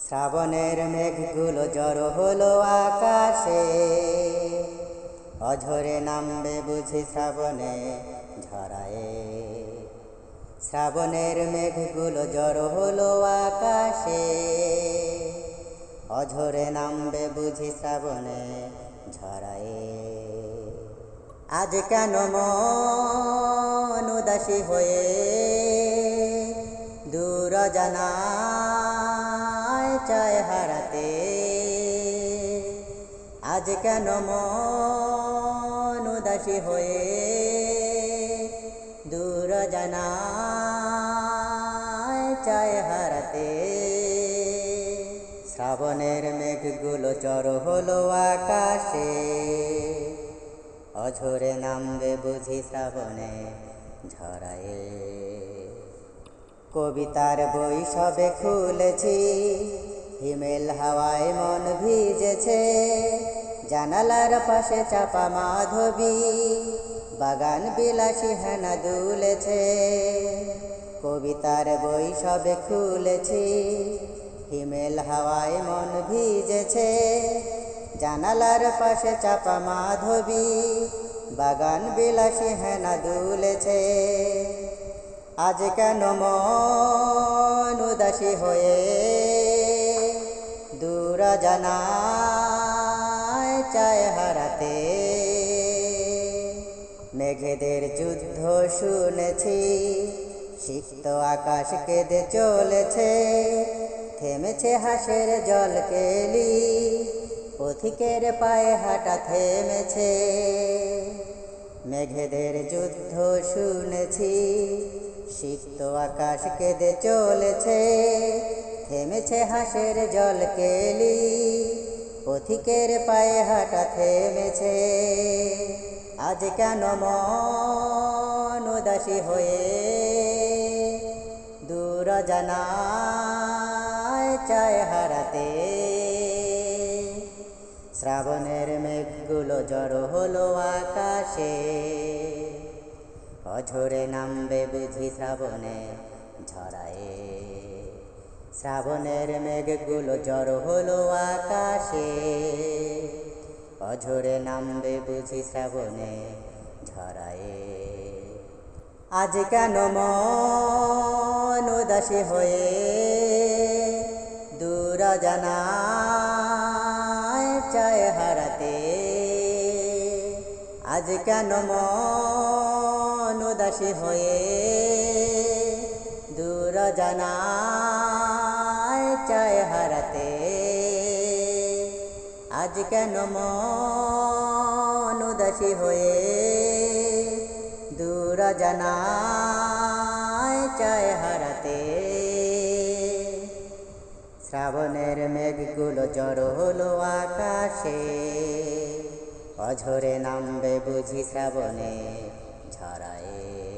শ্রাবণের মেঘগুলো জড়ো হলো আকাশে, অঝরে নামবে বুঝি শ্রাবণে ঝরায়ে। শ্রাবণের মেঘগুলো জড়ো হলো আকাশে, অঝরে নামবে বুঝি শ্রাবণে ঝরায়ে। আজ কেন মন উদাসী হয়ে দূর জানায় চায় হারাতে। আজ কেন মন উদাসী হয়ে দূর জানায় চায় হারাতে। শ্রাবণের মেঘগুলো জড়ো হলো আকাশে, অঝরে নামবে বুঝি শ্রাবণে ঝরায়ে। কবিতার বই সবে খুলেছি, হিমেল হাওয়ায় মন ভিজেছে। জানালার পাশে চাপা মাধবী, বাগান বিলাসী হেনা দুলেছে। কবিতার বই সবে খুলেছি, হিমেল হাওয়ায় মন ভিজেছে। জানালার পাশে চাপা মাধবী, বাগান বিলাসী হেনা দুলেছে। আজ কেন মন উদাসী হয়ে দূর জানায় চায় হারাতে। মেঘেদের যুদ্ধ শুনেছি, সিক্ত আকাশ কেঁদে চলেছে। থেমেছে হাসের জল কেলি, পথিকের পায়ে হাঁটা থেমেছে। মেঘেদের যুদ্ধ শুনেছি, সিক্ত আকাশ কেঁদে চলেছে। থেমেছে হাসের জল কেলি, পথিকের পায়ে হাঁটা থেমেছে। আজ কেন মন উদাসী হয়ে দূর জানায় চায় হারাতে। শ্রাবণের মেঘগুলো জড়ো হলো আকাশে, অঝরে নামবে বুঝি শ্রাবণে ঝরায়ে। শ্রাবণের মেঘগুলো জড়ো হলো আকাশে, অঝরে নামবে বুঝি শ্রাবণে ঝরায়ে। আজ কেন মন উদাসী হয়ে দূর জানায় চায় হারাতে। আজ কেন মন উদাসী হয়ে দূর জানায় চায় হারাতে। আজ কেন মন উদাসী হয়ে দূর জানায় চায় হারাতে। শ্রাবণের মেঘগুলো জড়ো হলো আকাশে, অঝরে নামবে বুঝি শ্রাবণে ঝরায়ে।